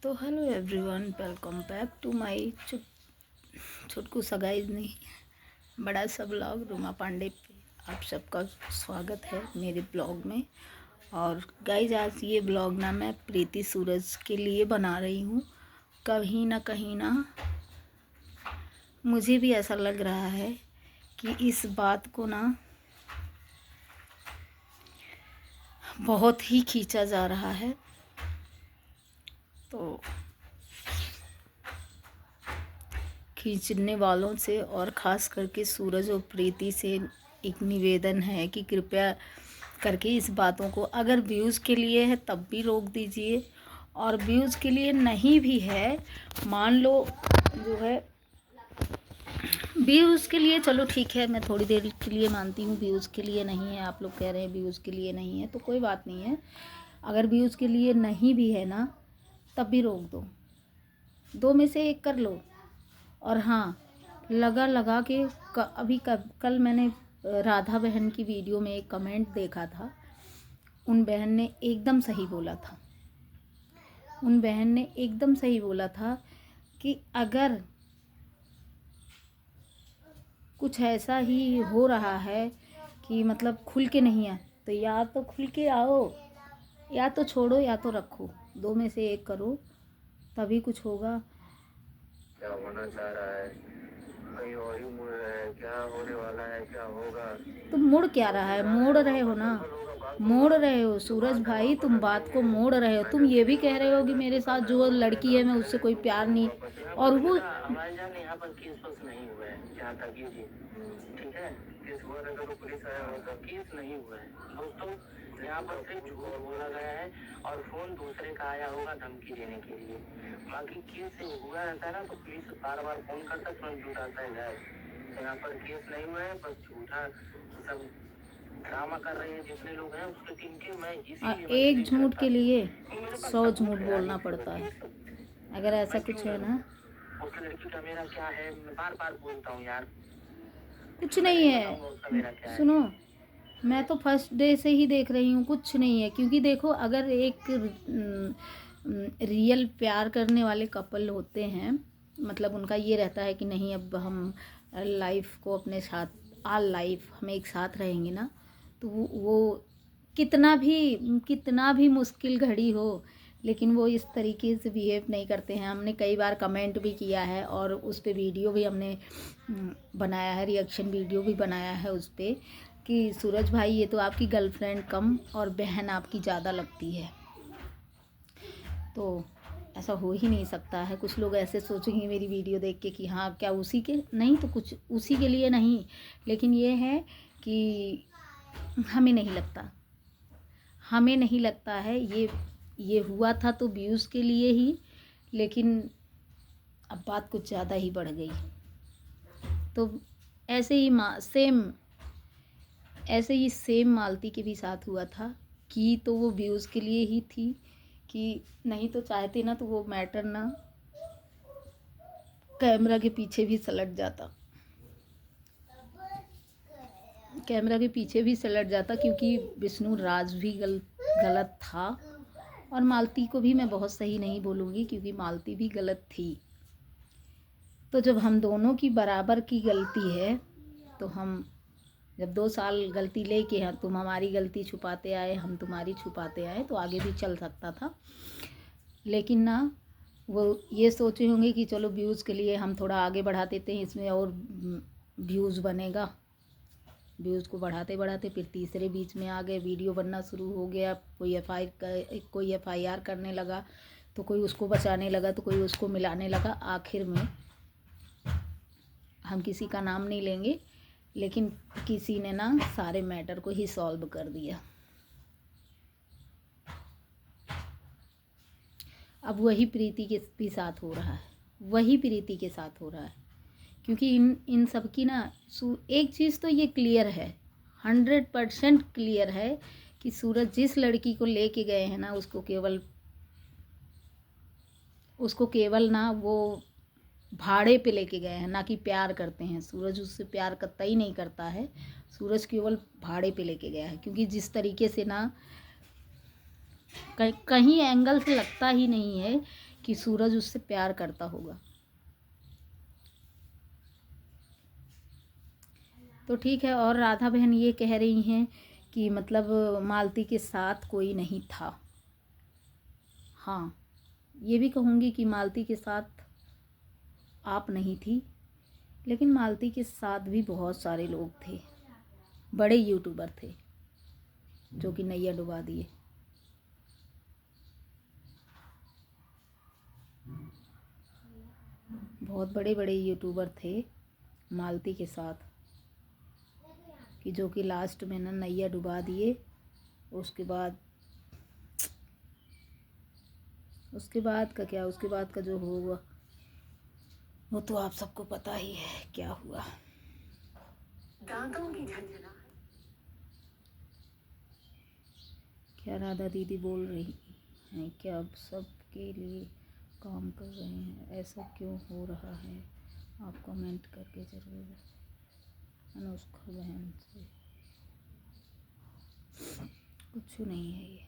तो hello everyone, welcome back to my छुटकू सा गाइस नहीं बड़ा सा ब्लॉग रूमा पांडे पे आप सबका स्वागत है मेरे ब्लॉग में। और गाइस आज ये ब्लॉग ना मैं प्रीति सूरज के लिए बना रही हूँ। कहीं ना मुझे भी ऐसा लग रहा है कि इस बात को ना बहुत ही खींचा जा रहा है। तो खींचने वालों से और ख़ास करके सूरज और प्रीति से एक निवेदन है कि कृपया करके इस बातों को, अगर व्यूज़ के लिए है तब भी रोक दीजिए, और व्यूज़ के लिए नहीं भी है, मान लो जो है व्यूज़ के लिए, चलो ठीक है, मैं थोड़ी देर के लिए मानती हूँ व्यूज़ के लिए नहीं है। आप लोग कह रहे हैं व्यूज़ के लिए नहीं है तो कोई बात नहीं है। अगर व्यूज़ के लिए नहीं भी है ना तब भी रोक दो, दो में से एक कर लो। और हाँ, लगा के कल मैंने राधा बहन की वीडियो में एक कमेंट देखा था। उन बहन ने एकदम सही बोला था, कि अगर कुछ ऐसा ही हो रहा है कि मतलब खुल के नहीं है तो या तो खुल के आओ, या तो छोड़ो, या तो रखो, दो में से एक करो तभी कुछ होगा। क्या होना चाह रहा है, कहीं और ही मुड़ रहे हैं, क्या होने वाला है, क्या होगा। तुम मुड़ क्या रहा है, मोड़ रहे हो ना, मोड़ रहे हो सूरज भाई, तुम बात को मोड़ रहे हो। तुम ये भी कह रहे हो कि मेरे साथ जो लड़की है मैं उससे कोई प्यार नहीं, और वो हमारे जान यहाँ पर केस वस नहीं हुआ है, जहाँ तक ये ठीक है। केस हुआ रहता तो पुलिस आया होता, केस नहीं हुआ है दोस्तों। यहाँ पर सिर्फ झूठ बोला गया है और फोन दूसरे का आया होगा धमकी देने के लिए। बाकी केस हुआ रहता है ना तो पुलिस बार बार फोन करता तुरंत जुटाता है जाए। यहाँ पर केस नहीं हुआ है, बस झूठा सब ड्रामा कर रहे हैं जितने लोग हैं उसके टीम के। मैं एक झूठ के लिए 100 झूठ बोलना पड़ता है। अगर ऐसा कुछ है ना, उस लड़की का मेरा क्या है, मैं बार बार बोलता हूँ यार, कुछ नहीं है। सुनो, मैं तो फर्स्ट डे से ही देख रही हूँ, कुछ नहीं है। क्योंकि देखो, अगर एक रियल प्यार करने वाले कपल होते हैं, मतलब उनका ये रहता है कि नहीं अब हम लाइफ को अपने साथ, ऑल लाइफ हम एक साथ रहेंगे ना, तो वो कितना भी मुश्किल घड़ी हो, लेकिन वो इस तरीके से बिहेव नहीं करते हैं। हमने कई बार कमेंट भी किया है और उस पर वीडियो भी हमने बनाया है, रिएक्शन वीडियो भी बनाया है उस पर, कि सूरज भाई ये तो आपकी गर्लफ्रेंड कम और बहन आपकी ज़्यादा लगती है। तो ऐसा हो ही नहीं सकता है। कुछ लोग ऐसे सोचेंगे मेरी वीडियो देख के कि हाँ क्या उसी के, नहीं तो कुछ उसी के लिए नहीं, लेकिन ये है कि हमें नहीं लगता है ये हुआ था तो व्यूज़ के लिए ही, लेकिन अब बात कुछ ज़्यादा ही बढ़ गई। तो ऐसे ही सेम मालती के भी साथ हुआ था कि तो वो व्यूज़ के लिए ही थी, कि नहीं तो चाहते ना तो वो मैटर ना कैमरा के पीछे भी सलट जाता, क्योंकि विष्णु राज भी गलत था। और मालती को भी मैं बहुत सही नहीं बोलूँगी क्योंकि मालती भी गलत थी। तो जब हम दोनों की बराबर की गलती है, तो हम जब 2 साल गलती लेके हैं, तुम हमारी गलती छुपाते आए, हम तुम्हारी छुपाते आए, तो आगे भी चल सकता था। लेकिन ना वो ये सोचे होंगे कि चलो व्यूज़ के लिए हम थोड़ा आगे बढ़ा देते हैं, इसमें और व्यूज़ बनेगा। व्यूज़ को बढ़ाते फिर तीसरे बीच में आ गए, वीडियो बनना शुरू हो गया, कोई एफआईआर करने लगा, तो कोई उसको बचाने लगा, तो कोई उसको मिलाने लगा। आखिर में हम किसी का नाम नहीं लेंगे, लेकिन किसी ने ना सारे मैटर को ही सॉल्व कर दिया। अब वही प्रीति के भी साथ हो रहा है, क्योंकि इन सब की ना एक चीज़ तो ये क्लियर है, 100% क्लियर है कि सूरज जिस लड़की को लेके गए हैं ना, उसको केवल ना वो भाड़े पे लेके गए हैं, ना कि प्यार करते हैं। सूरज उससे प्यार कतई नहीं करता है, सूरज केवल भाड़े पे लेके गया है। क्योंकि जिस तरीके से ना कहीं एंगल से लगता ही नहीं है कि सूरज उससे प्यार करता होगा। तो ठीक है। और राधा बहन ये कह रही हैं कि मतलब मालती के साथ कोई नहीं था। हाँ, ये भी कहूँगी कि मालती के साथ आप नहीं थी, लेकिन मालती के साथ भी बहुत सारे लोग थे, बड़े यूट्यूबर थे जो कि नैया डुबा दिए। बहुत बड़े बड़े यूट्यूबर थे मालती के साथ कि जो कि लास्ट में ना नैया डुबा दिए। उसके बाद का क्या, उसके बाद का जो हुआ वो तो आप सबको पता ही है क्या हुआ। दांतों की झंझना। क्या राधा दीदी बोल रही हैं क्या अब सबके लिए काम कर रहे हैं, ऐसा क्यों हो रहा है? आप कमेंट करके ज़रूर। अनुष्का बहन से कुछ नहीं है ये।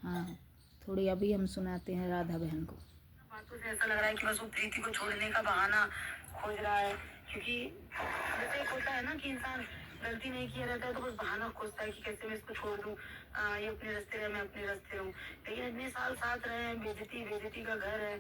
हाँ, थोड़ी अभी हम सुनाते हैं राधा बहन को। बातों से ऐसा लग रहा है कि बस वो प्रीति को छोड़ने का बहाना खोज रहा है, क्योंकि जैसे एक होता है ना कि इंसान गलती नहीं किया रहता है तो बस बहाना खोजता है कि कैसे मैं इसको छोड़ दूं, ये अपने रास्ते रहे, मैं अपने रास्ते रहूं। लेकिन इतने साल साथ रहे हैं, बेइज्जती का घर है,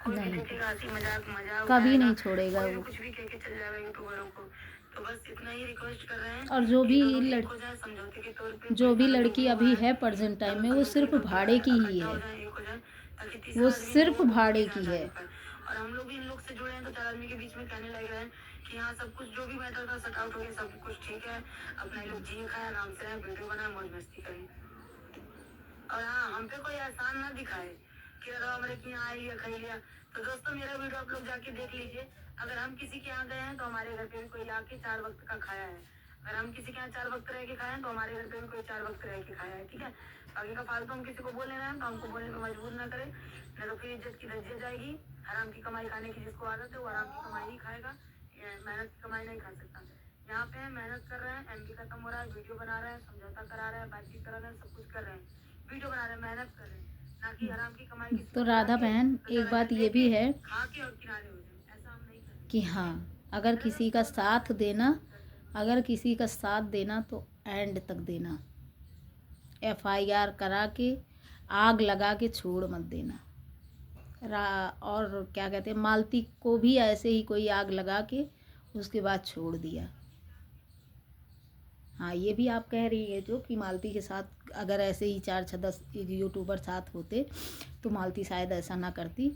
कोई भी नहीं, देखेगा हंसी मजाक कभी उड़ाएगा, नहीं छोड़ेगा कोई भी वो। कुछ भी कह के चल जाएगा यूट्यूबरों को। तो बस इतना ही रिक्वेस्ट कर रहे हैं और जो कि भी दोनों ठीक हो जाए, समझौते के तौर पे जो भी सारा जो लड़की हुआ अभी है है प्रेजेंट टाइम में, वो सब सिर्फ मिलकर भाड़े की ही इकट्ठा हो है। जाए, एक हो जाए, ताकि वो तीसरा आदमी इन सिर्फ लोगों को भाड़े प्लीज की हटा है। दे पाए। और हम लोग भी इन लोग से जुड़े हैं तो चार आदमी के बीच में कहने लग रहे हैं कि हाँ सब कुछ जो भी मैटर था सट आउट हो गया, सब कुछ ठीक है, अपना लोग जिए खाए, आराम से रहें, वीडियो बनाए, मौज मस्ती करें। और हाँ, हम पे कोई एहसान ना दिखाए कि अरे हमारे के यहाँ आई या खाई लिया। तो दोस्तों मेरा वीडियो आप लोग जाके देख लीजिए। अगर हम किसी के यहाँ गए हैं तो हमारे घर पे भी कोई लाके 4 वक्त का खाया है। अगर हम किसी के यहाँ 4 वक्त रह के खाए हैं तो हमारे घर पे भी कोई 4 वक्त रह के खाया है, ठीक है। बाकी का फालतू हम किसी को बोल रहे हैं तो हमको बोलने पर मजबूर ना करें, नहीं तो फिर इज्जत की धज्जियां जाएगी। हराम की कमाई खाने की जिसको आदत है वो हराम की कमाई ही खाएगा, मेहनत की कमाई नहीं खा सकता। यहाँ पे मेहनत कर रहे हैं, एमपी खत्म हो रहा है, वीडियो बना रहे हैं, समझौता करा रहे हैं, बातचीत करा रहे हैं, सब कुछ कर रहे हैं, वीडियो बना रहे हैं, मेहनत कर रहे हैं, ना कि हराम की कमाई किसी तो को राधा खिला के बहन तो एक जरा बात ये लेके भी है खा के और किनारे हो जाए, ऐसा हम नहीं करेंगे। कि हाँ, अगर किसी का साथ देना, अगर किसी का साथ देना तो एंड तक देना। FIR करा के आग लगा के छोड़ मत देना। और क्या कहते हैं, मालती को भी ऐसे ही कोई आग लगा के उसके बाद छोड़ दिया। हाँ, ये भी आप कह रही है जो कि मालती के साथ अगर ऐसे ही 4-10 यूट्यूबर साथ होते तो मालती शायद ऐसा ना करती।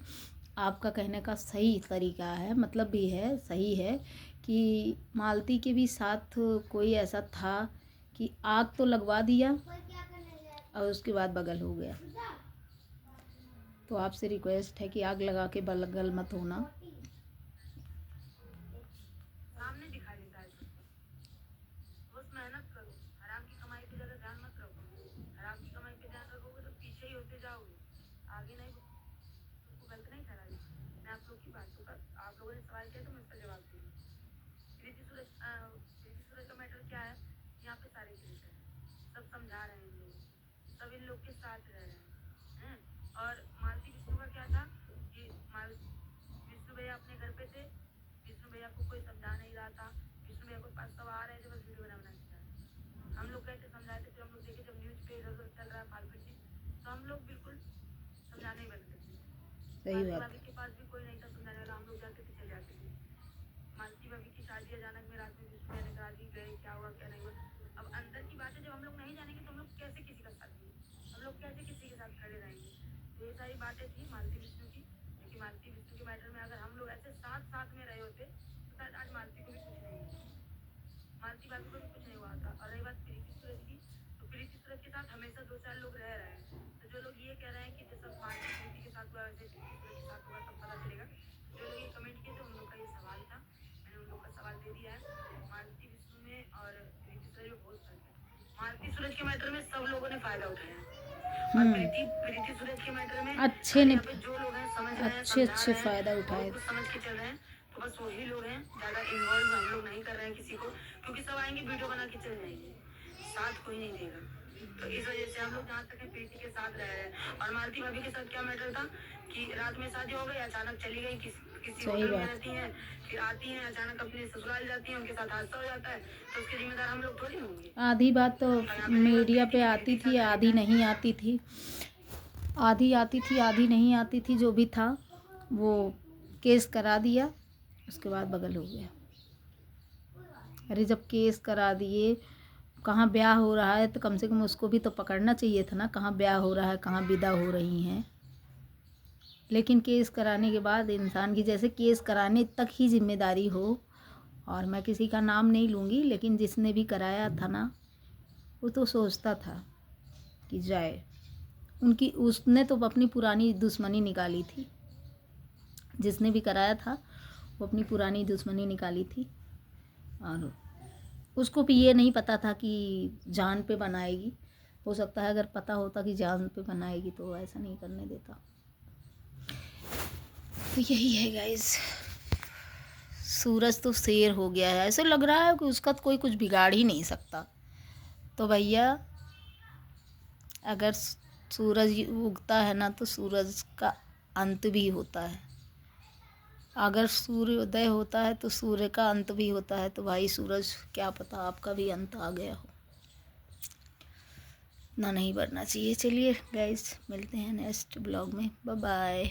आपका कहने का सही तरीका है, मतलब भी है, सही है कि मालती के भी साथ कोई ऐसा था कि आग तो लगवा दिया और उसके बाद बगल हो गया। तो आपसे रिक्वेस्ट है कि आग लगा के बगल मत होना। सामने दिखाई देता है बस मेहनत करो, हराम की कमाई पे ज्यादा ध्यान मत रखो। हराम की कमाई पे ध्यान रखोगे तो पीछे ही होते जाओगे, आगे नहीं। उसको गलत नहीं ठहरा रही मैं आप लोग की बातों का। आप लोगों ने सवाल किया तो मैं इसका जवाब दूंगी। प्रीति सूरज का मैटर क्या है, यहाँ पे सारे क्रिएटर हैं, सब समझा रहे हैं इन लोग, सब इन लोग के साथ रह रहे हैं। और मालती विष्णु का क्या था कि विष्णु भैया अपने घर पे थे, विष्णु भैया को कोई समझा नहीं रहा था, विष्णु भैया को पास सब आ रहे थे बस वीडियो बना बनाते। हम लोग कैसे समझाए थे, फिर हम लोग देखे जब न्यूज पे इधर उधर चल रहा है फालतू चीज, तो हम लोग बिल्कुल समझाने ही बंद कर दिए। सही बात। भाभी के पास भी कोई नहीं था समझाने वाला, हम लोग जाते थे चले जाते थे। मालती भाभी की शादी अचानक में रात में विष्णु भैया ने कहा कि गए, क्या हुआ क्या नहीं हुआ। अब अंदर की बात है, जब हम लोग नहीं जानेंगे तो हम लोग कैसे किसी का साथ देंगे, हम लोग कैसे किसी के साथ खड़े रहेंगे। तो ये सारी बातें थी मालती विष्णु की, क्योंकि मालती विष्णु के मैटर में अगर हम लोग ऐसे साथ साथ में रहे होते तो शायद आज मालती को भी कुछ नहीं हुआ, मालती भाभी को भी कुछ नहीं हुआ था। और रही बात प्रीति सूरज की, तो प्रीति सूरज के साथ हमेशा 2-4 लोग रह रहे हैं। तो जो लोग ये कह रहे हैं कि जैसा मालती प्रीति के साथ हुआ वैसे प्रीति सूरज के साथ होगा तब पता चलेगा। जो लोग ये कमेंट किए थे उन लोग का ये सवाल था, मैंने उन लोग का सवाल दे दिया है। मालती विष्णु में और प्रीति सूरज में बहुत फर्क है। मालती सूरज के मैटर में सब लोगों ने फायदा उठाया है, और प्रीति सूरज के मैटर में अच्छे ने यहाँ पे जो लोग हैं समझ रहे हैं, अच्छे समझा रहे हैं, फ़ायदा बहुत उठाए। कुछ समझ के चल रहे हैं। तो बस वही लोग हैं, ज्यादा इन्वॉल्व हम लोग नहीं कर रहे हैं किसी को, क्योंकि सब आएंगे वीडियो बना के चले जाएंगे, साथ कोई नहीं देगा। तो इस वजह से हम लोग जहाँ तक है प्रीति के साथ रह रहे हैं। और मालती भाभी के साथ क्या मैटर था कि रात में शादी हो गई, अचानक चली गई, किसी सही होटल में बात। रहती हैं, फिर आती हैं, अचानक अपने ससुराल जाती हैं, उनके साथ हादसा हो जाता है, तो उसके जिम्मेदार हम लोग थोड़ी होंगे। आधी बात तो मीडिया पे आती थी, आधी नहीं आती थी, आधी आती थी, आधी नहीं आती थी। जो भी था वो केस करा दिया, उसके बाद बगल हो गया। अरे जब केस करा दिए, कहाँ ब्याह हो रहा है तो कम से कम उसको भी तो पकड़ना चाहिए था ना, कहाँ ब्याह हो रहा है, कहाँ विदा हो रही हैं। लेकिन केस कराने के बाद इंसान की, जैसे केस कराने तक ही जिम्मेदारी हो, और मैं किसी का नाम नहीं लूँगी, लेकिन जिसने भी कराया था ना, वो तो सोचता था कि जाए। उसने तो अपनी पुरानी दुश्मनी निकाली थी, जिसने भी कराया था वो अपनी पुरानी दुश्मनी निकाली थी। और उसको भी ये नहीं पता था कि जान पे बनाएगी। हो सकता है अगर पता होता कि जान पे बनाएगी तो ऐसा नहीं करने देता। तो यही है गाइस, सूरज तो शेर हो गया है, ऐसे लग रहा है कि उसका तो कोई कुछ बिगाड़ ही नहीं सकता। तो भैया अगर सूरज उगता है ना तो सूरज का अंत भी होता है, अगर सूर्योदय होता है तो सूर्य का अंत भी होता है। तो भाई सूरज, क्या पता आपका भी अंत आ गया हो ना, नहीं बढ़ना चाहिए। चलिए गाइस, मिलते हैं नेक्स्ट ब्लॉग में, बाय बाय।